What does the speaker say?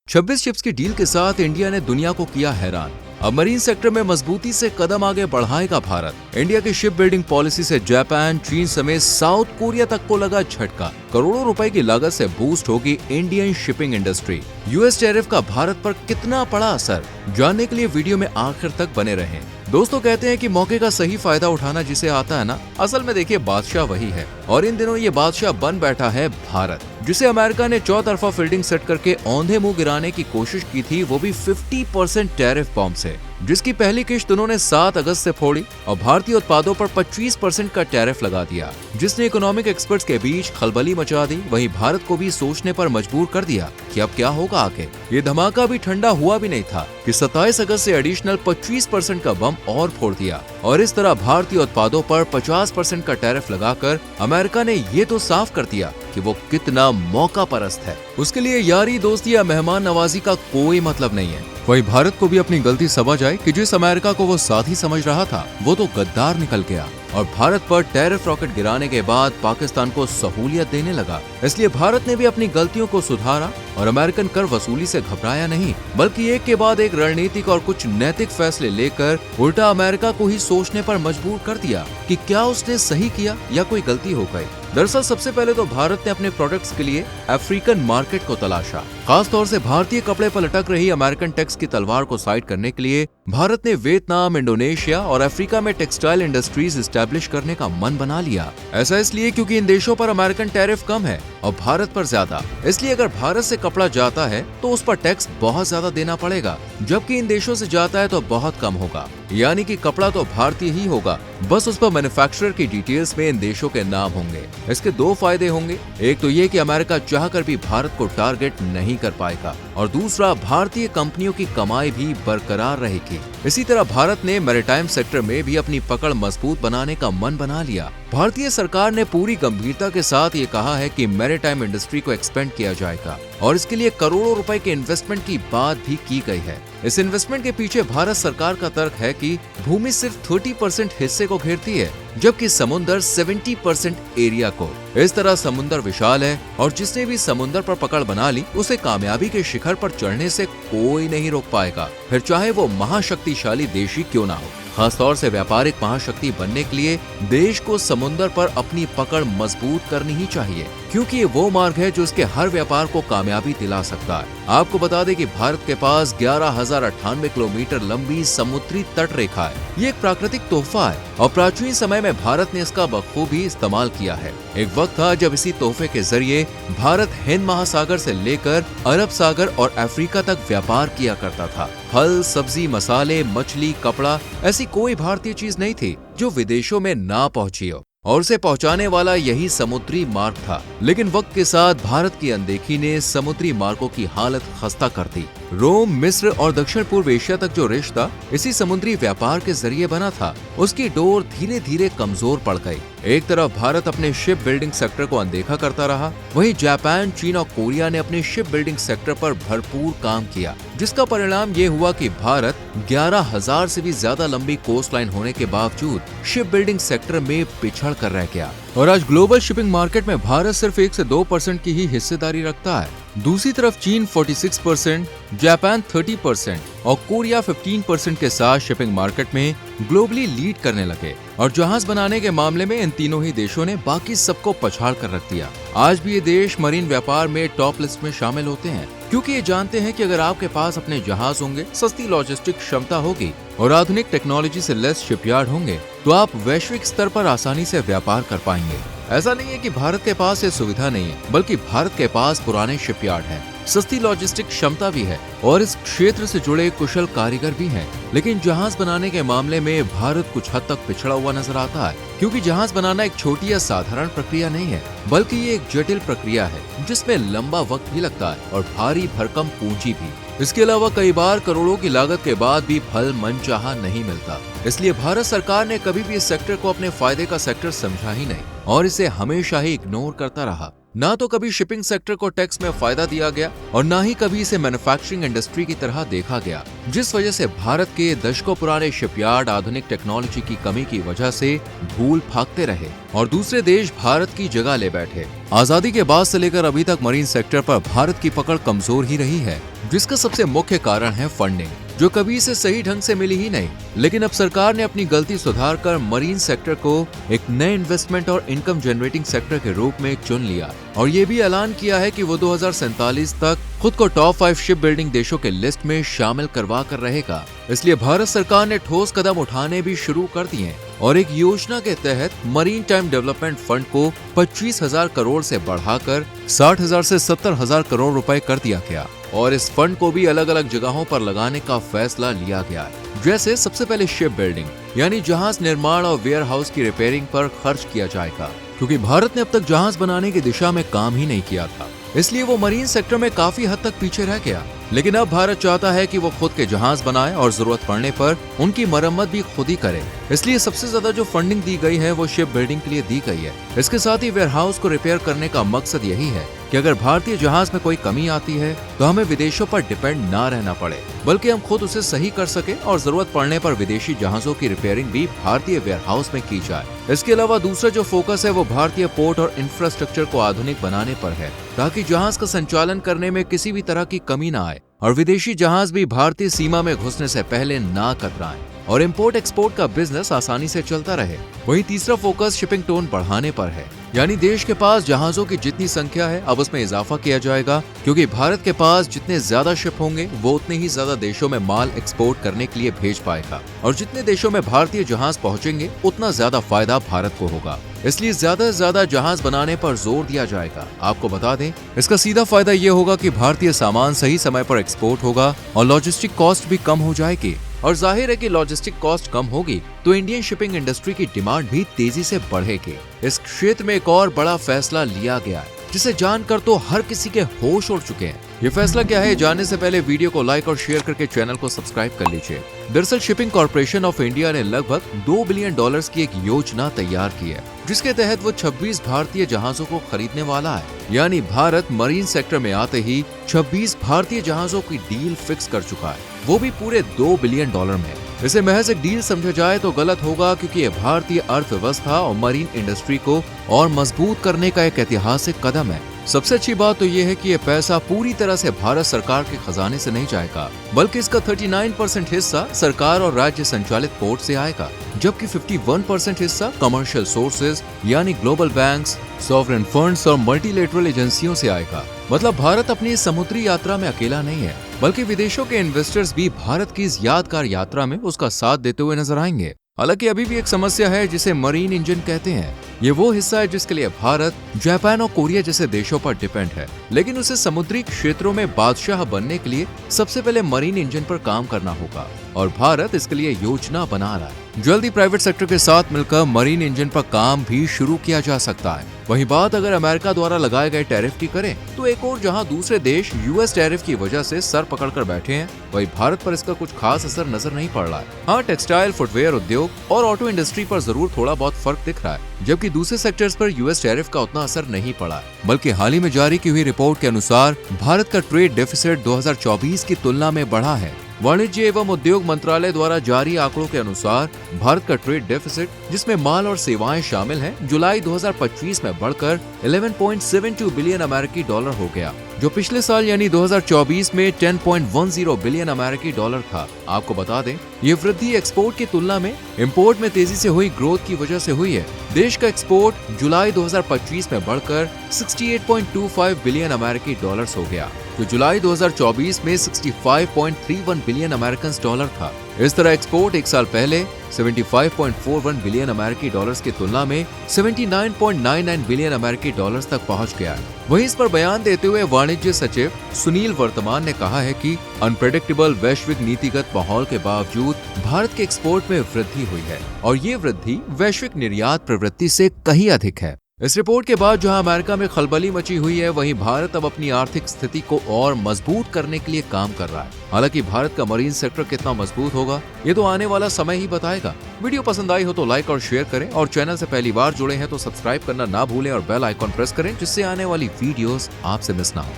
26 chips की deal के साथ इंडिया ने दुनिया को किया हैरान। अब मरीन सेक्टर में मजबूती से कदम आगे बढ़ाएगा भारत। इंडिया की शिप बिल्डिंग पॉलिसी से जापान, चीन समेत साउथ कोरिया तक को लगा झटका। करोड़ों रुपए की लागत से बूस्ट होगी Indian shipping industry. US tariff का भारत पर कितना पड़ा असर, जानने के लिए वीडियो में आखिर तक बने रहें। दोस्तों, कहते हैं कि मौके का सही फायदा उठाना जिसे आता है ना, असल में देखिए बादशाह वही है। और इन दिनों ये बादशाह बन बैठा है भारत, जिसे अमेरिका ने चौतरफा फील्डिंग सेट करके औंधे मुंह गिराने की कोशिश की थी, वो भी 50% टैरिफ बॉम्ब से, जिसकी पहली किश्त उन्होंने 7 अगस्त से फोड़ी और भारतीय उत्पादों पर 25% का टैरिफ लगा दिया, जिसने इकोनॉमिक एक्सपर्ट्स के बीच खलबली मचा दी। वहीं भारत को भी सोचने पर मजबूर कर दिया कि अब क्या होगा आगे। ये धमाका भी ठंडा हुआ भी नहीं था कि 27 अगस्त से एडिशनल 25% का बम और फोड़ दिया और इस तरह भारतीय उत्पादों पर 50% का टैरिफ लगाकर अमेरिका ने ये तो साफ कर दिया कि वो कितना मौका परस्त है। उसके लिए यारी दोस्ती या मेहमान नवाजी का कोई मतलब नहीं है। वही भारत को भी अपनी गलती समझ आए कि जिस अमेरिका को वो साथी समझ रहा था, वो तो गद्दार निकल गया और भारत पर टैरिफ रॉकेट गिराने के बाद पाकिस्तान को सहूलियत देने लगा। इसलिए भारत ने भी अपनी गलतियों को सुधारा और अमेरिकन कर वसूली से घबराया नहीं, बल्कि एक के बाद एक रणनीतिक और कुछ नैतिक फैसले लेकर उल्टा अमेरिका को ही सोचने पर मजबूर कर दिया कि क्या उसने सही किया या कोई गलती हो गई। दरअसल सबसे पहले तो भारत ने अपने प्रोडक्ट्स के लिए अफ्रीकन मार्केट को तलाशा। खास तौर से भारतीय कपड़े पर लटक रही अमेरिकन टैक्स की तलवार को साइड करने के लिए भारत ने वियतनाम, इंडोनेशिया और अफ्रीका में टेक्सटाइल इंडस्ट्रीज एस्टैब्लिश करने का मन बना लिया। ऐसा इसलिए क्योंकि इन देशों पर अमेरिकन टैरिफ कम है और भारत पर ज्यादा। इसलिए अगर भारत से कपड़ा जाता है तो उस पर टैक्स बहुत ज्यादा देना पड़ेगा, जबकि इन देशों से जाता है तो बहुत कम होगा। यानी कि कपड़ा तो भारतीय ही होगा, बस उस पर मैन्युफैक्चरर की डिटेल्स में इन देशों के नाम होंगे। इसके 2 फायदे होंगे। एक तो ये कि अमेरिका चाहकर भी भारत को टारगेट नहीं कर पाएगा और दूसरा भारतीय कंपनियों की कमाई भी बरकरार रहेगी। इसी तरह भारत ने मैरीटाइम सेक्टर में भी अपनी पकड़ मजबूत बनाने का मन बना लिया। भारतीय सरकार ने पूरी गंभीरता के साथ ये कहा है कि मैरीटाइम इंडस्ट्री को एक्सपेंड किया जाएगा और इसके लिए करोड़ों रुपए के इन्वेस्टमेंट की बात भी की गई है। इस इन्वेस्टमेंट के पीछे भारत सरकार का तर्क है कि भूमि सिर्फ 30% हिस्से को घेरती है, जबकि समुद्र 70% एरिया को। इस तरह समुद्र विशाल है और जिसने भी समुद्र पर पकड़ बना ली, उसे कामयाबी के शिखर पर चढ़ने से कोई नहीं रोक पाएगा, फिर चाहे वो महाशक्तिशाली देश ही क्यों ना हो। खासतौर से व्यापारिक महाशक्ति बनने के लिए देश को समुद्र पर अपनी पकड़ मजबूत करनी ही चाहिए, क्योंकि ये वो मार्ग है जो उसके हर व्यापार को कामयाबी दिला सकता है। आपको बता दें कि भारत के पास 11,098 किलोमीटर लंबी समुद्री तट रेखा है। ये एक प्राकृतिक तोहफा है और प्राचीन समय में भारत ने इसका बखूबी इस्तेमाल किया है। एक वक्त था जब इसी तोहफे के जरिए भारत हिंद महासागर से लेकर अरब सागर और अफ्रीका तक व्यापार किया करता था। फल, सब्जी, मसाले, मछली, कपड़ा, ऐसी कोई भारतीय चीज नहीं थी जो विदेशों में ना पहुंची हो और उसे पहुंचाने वाला यही समुद्री मार्ग था। लेकिन वक्त के साथ भारत की अनदेखी ने समुद्री मार्गों की हालत खस्ता कर दी। रोम, मिस्र और दक्षिण पूर्व एशिया तक जो रिश्ता इसी समुद्री व्यापार के जरिए बना था, उसकी डोर धीरे धीरे कमजोर पड़ गई। एक तरफ भारत अपने शिप बिल्डिंग सेक्टर को अनदेखा करता रहा, वहीं जापान, चीन और कोरिया ने अपने शिप बिल्डिंग सेक्टर पर भरपूर काम किया, जिसका परिणाम ये हुआ कि भारत 11,000 से भी ज्यादा लंबी कोस्ट लाइन होने के बावजूद शिप बिल्डिंग सेक्टर में पिछड़ कर रह गया और आज ग्लोबल शिपिंग मार्केट में भारत सिर्फ 1 से 2% की ही हिस्सेदारी रखता है। दूसरी तरफ चीन 46%, जापान 30% और कोरिया 15% के साथ शिपिंग मार्केट में ग्लोबली लीड करने लगे और जहाज बनाने के मामले में इन तीनों ही देशों ने बाकी सबको पछाड़ कर रख दिया। आज भी ये देश मरीन व्यापार में टॉप लिस्ट में शामिल होते हैं, क्योंकि ये जानते हैं कि अगर आपके पास अपने जहाज होंगे, सस्ती लॉजिस्टिक क्षमता होगी और आधुनिक टेक्नोलॉजी से लेस शिपयार्ड होंगे, तो आप वैश्विक स्तर पर आसानी से व्यापार कर पाएंगे। ऐसा नहीं है कि भारत के पास ये सुविधा नहीं है, बल्कि भारत के पास पुराने शिपयार्ड हैं, सस्ती लॉजिस्टिक क्षमता भी है और इस क्षेत्र से जुड़े कुशल कारीगर भी हैं। लेकिन जहाज बनाने के मामले में भारत कुछ हद तक पिछड़ा हुआ नजर आता है, क्योंकि जहाज बनाना एक छोटी या साधारण प्रक्रिया नहीं है, बल्कि ये एक जटिल प्रक्रिया है जिसमें लंबा वक्त भी लगता है और भारी भरकम पूंजी भी। इसके अलावा कई बार करोड़ों की लागत के बाद भी फल मनचाहा नहीं मिलता। इसलिए भारत सरकार ने कभी भी इस सेक्टर को अपने फायदे का सेक्टर समझा ही नहीं और इसे हमेशा ही इग्नोर करता रहा। ना तो कभी शिपिंग सेक्टर को टैक्स में फायदा दिया गया और ना ही कभी इसे मैन्युफैक्चरिंग इंडस्ट्री की तरह देखा गया, जिस वजह से भारत के दशकों पुराने शिपयार्ड आधुनिक टेक्नोलॉजी की कमी की वजह से धूल भागते रहे और दूसरे देश भारत की जगह ले बैठे। आजादी के बाद से लेकर अभी तक मरीन सेक्टर पर भारत की पकड़ कमजोर ही रही है, जिसका सबसे मुख्य कारण है फंडिंग, जो कभी इसे सही ढंग से मिली ही नहीं। लेकिन अब सरकार ने अपनी गलती सुधार कर मरीन सेक्टर को एक नए इन्वेस्टमेंट और इनकम जनरेटिंग सेक्टर के रूप में चुन लिया और ये भी ऐलान किया है कि वो 2047 तक खुद को टॉप 5 शिप बिल्डिंग देशों के लिस्ट में शामिल करवा कर रहेगा। इसलिए भारत सरकार ने ठोस कदम उठाने भी शुरू कर दिए और एक योजना के तहत मरीन टाइम डेवलपमेंट फंड को 25,000 करोड़ से बढ़ाकर 60,000 से 70,000 करोड़ रुपए कर दिया गया और इस फंड को भी अलग अलग जगहों पर लगाने का फैसला लिया गया है। जैसे सबसे पहले शिप बिल्डिंग यानी जहाज निर्माण और वेयर हाउस की रिपेयरिंग पर खर्च किया जाएगा, क्योंकि भारत ने अब तक जहाज बनाने की दिशा में काम ही नहीं किया था, इसलिए वो मरीन सेक्टर में काफी हद तक पीछे रह गया। लेकिन अब भारत चाहता है कि वो खुद के जहाज बनाए और जरूरत पड़ने पर उनकी मरम्मत भी खुद ही करे। इसलिए सबसे ज्यादा जो फंडिंग दी गई है वो शिप बिल्डिंग के लिए दी गई है। इसके साथ ही वेयर हाउस को रिपेयर करने का मकसद यही है कि अगर भारतीय जहाज में कोई कमी आती है तो हमें विदेशों पर डिपेंड ना रहना पड़े, बल्कि हम खुद उसे सही कर सके और जरूरत पड़ने पर विदेशी जहाजों की रिपेयरिंग भी भारतीय वेयर हाउस में की जाए। इसके अलावा दूसरा जो फोकस है वो भारतीय पोर्ट और इंफ्रास्ट्रक्चर को आधुनिक बनाने पर है, ताकि जहाज का संचालन करने में किसी भी तरह की कमी ना आए और विदेशी जहाज भी भारतीय सीमा में घुसने से पहले ना कतराएं और इंपोर्ट एक्सपोर्ट का बिजनेस आसानी से चलता रहे। वहीं तीसरा फोकस शिपिंग टोन बढ़ाने पर है, यानी देश के पास जहाजों की जितनी संख्या है अब उसमें इजाफा किया जाएगा, क्योंकि भारत के पास जितने ज्यादा शिप होंगे वो उतने ही ज्यादा देशों में माल एक्सपोर्ट करने के लिए भेज पाएगा और जितने देशों में भारतीय जहाज पहुंचेंगे उतना ज्यादा फायदा भारत को होगा। इसलिए ज्यादा से ज्यादा जहाज बनाने पर जोर दिया जाएगा। आपको बता दें, इसका सीधा फायदा ये होगा कि भारतीय सामान सही समय पर एक्सपोर्ट होगा और लॉजिस्टिक कॉस्ट भी कम हो जाएगी और जाहिर है कि लॉजिस्टिक कॉस्ट कम होगी तो इंडियन शिपिंग इंडस्ट्री की डिमांड भी तेजी से बढ़ेगी। इस क्षेत्र में एक और बड़ा फैसला लिया गया है जिसे जानकर तो हर किसी के होश उड़ चुके हैं। ये फैसला क्या है, जानने से पहले वीडियो को लाइक और शेयर करके चैनल को सब्सक्राइब कर लीजिए। दरअसल शिपिंग कॉर्पोरेशन ऑफ इंडिया ने लगभग $2 बिलियन की एक योजना तैयार की है, जिसके तहत वो 26 भारतीय जहाजों को खरीदने वाला है। यानी भारत मरीन सेक्टर में आते ही 26 भारतीय जहाजों की डील फिक्स कर चुका है, वो भी पूरे $2 बिलियन में। इसे महज एक डील समझा जाए तो गलत होगा, क्योंकि ये भारतीय अर्थव्यवस्था और मरीन इंडस्ट्री को और मजबूत करने का एक ऐतिहासिक कदम है। सबसे अच्छी बात तो ये है कि ये पैसा पूरी तरह से भारत सरकार के खजाने से नहीं जाएगा, बल्कि इसका 39% हिस्सा सरकार और राज्य संचालित पोर्ट से आएगा, जबकि 51% हिस्सा कमर्शियल सोर्सेज यानी ग्लोबल बैंक्स, सॉवरेन फंड्स और मल्टीलेटरल एजेंसियों से आएगा। मतलब भारत अपनी इस समुद्री यात्रा में अकेला नहीं है, बल्कि विदेशों के इन्वेस्टर्स भी भारत की इस यादगार यात्रा में उसका साथ देते हुए नजर आएंगे। हालांकि अभी भी एक समस्या है जिसे मरीन इंजन कहते हैं। ये वो हिस्सा है जिसके लिए भारत, जापान और कोरिया जैसे देशों पर डिपेंड है, लेकिन उसे समुद्री क्षेत्रों में बादशाह बनने के लिए सबसे पहले मरीन इंजन पर काम करना होगा और भारत इसके लिए योजना बना रहा है। जल्दी प्राइवेट सेक्टर के साथ मिलकर मरीन इंजन पर काम भी शुरू किया जा सकता है। वहीं बात अगर अमेरिका द्वारा लगाए गए टैरिफ की करें तो एक और जहां दूसरे देश यूएस टैरिफ की वजह से सर पकड़कर बैठे हैं, वहीं भारत पर इसका कुछ खास असर नजर नहीं पड़ रहा है। हाँ, टेक्सटाइल, फुटवेयर उद्योग और ऑटो इंडस्ट्री पर जरूर थोड़ा बहुत फर्क दिख रहा है, जबकि दूसरे सेक्टर्स पर यूएस टैरिफ का उतना असर नहीं पड़ा है। बल्कि हाल ही में जारी की हुई रिपोर्ट के अनुसार भारत का ट्रेड डेफिसिट 2024 की तुलना में बढ़ा है। वाणिज्य एवं उद्योग मंत्रालय द्वारा जारी आंकड़ों के अनुसार भारत का ट्रेड डेफिसिट, जिसमें माल और सेवाएं शामिल हैं, जुलाई 2025 में बढ़कर 11.72 बिलियन अमेरिकी डॉलर हो गया, जो पिछले साल यानी 2024 में 10.10 बिलियन अमेरिकी डॉलर था। आपको बता दें, ये वृद्धि एक्सपोर्ट की तुलना में इंपोर्ट में तेजी से हुई ग्रोथ की वजह से हुई है। देश का एक्सपोर्ट जुलाई 2025 में बढ़कर 68.25 बिलियन अमेरिकी डॉलर्स हो गया, जो जुलाई 2024 में 65.31 बिलियन अमेरिकन डॉलर था। इस तरह एक्सपोर्ट एक साल पहले 75.41 बिलियन अमेरिकी डॉलर्स की तुलना में 79.99 बिलियन अमेरिकी डॉलर्स तक पहुंच गया है। वहीं इस पर बयान देते हुए वाणिज्य सचिव सुनील वर्तमान ने कहा है कि अनप्रेडिक्टेबल वैश्विक नीतिगत माहौल के बावजूद भारत के एक्सपोर्ट में वृद्धि हुई है और ये वृद्धि वैश्विक निर्यात प्रवृत्ति से कहीं अधिक है। इस रिपोर्ट के बाद जहां अमेरिका में खलबली मची हुई है, वहीं भारत अब अपनी आर्थिक स्थिति को और मजबूत करने के लिए काम कर रहा है। हालांकि भारत का मरीन सेक्टर कितना मजबूत होगा, ये तो आने वाला समय ही बताएगा। वीडियो पसंद आई हो तो लाइक और शेयर करें, और चैनल से पहली बार जुड़े हैं तो सब्सक्राइब करना ना भूलें और बेल आइकॉन प्रेस करें, जिससे आने वाली वीडियोस आपसे मिस ना हो।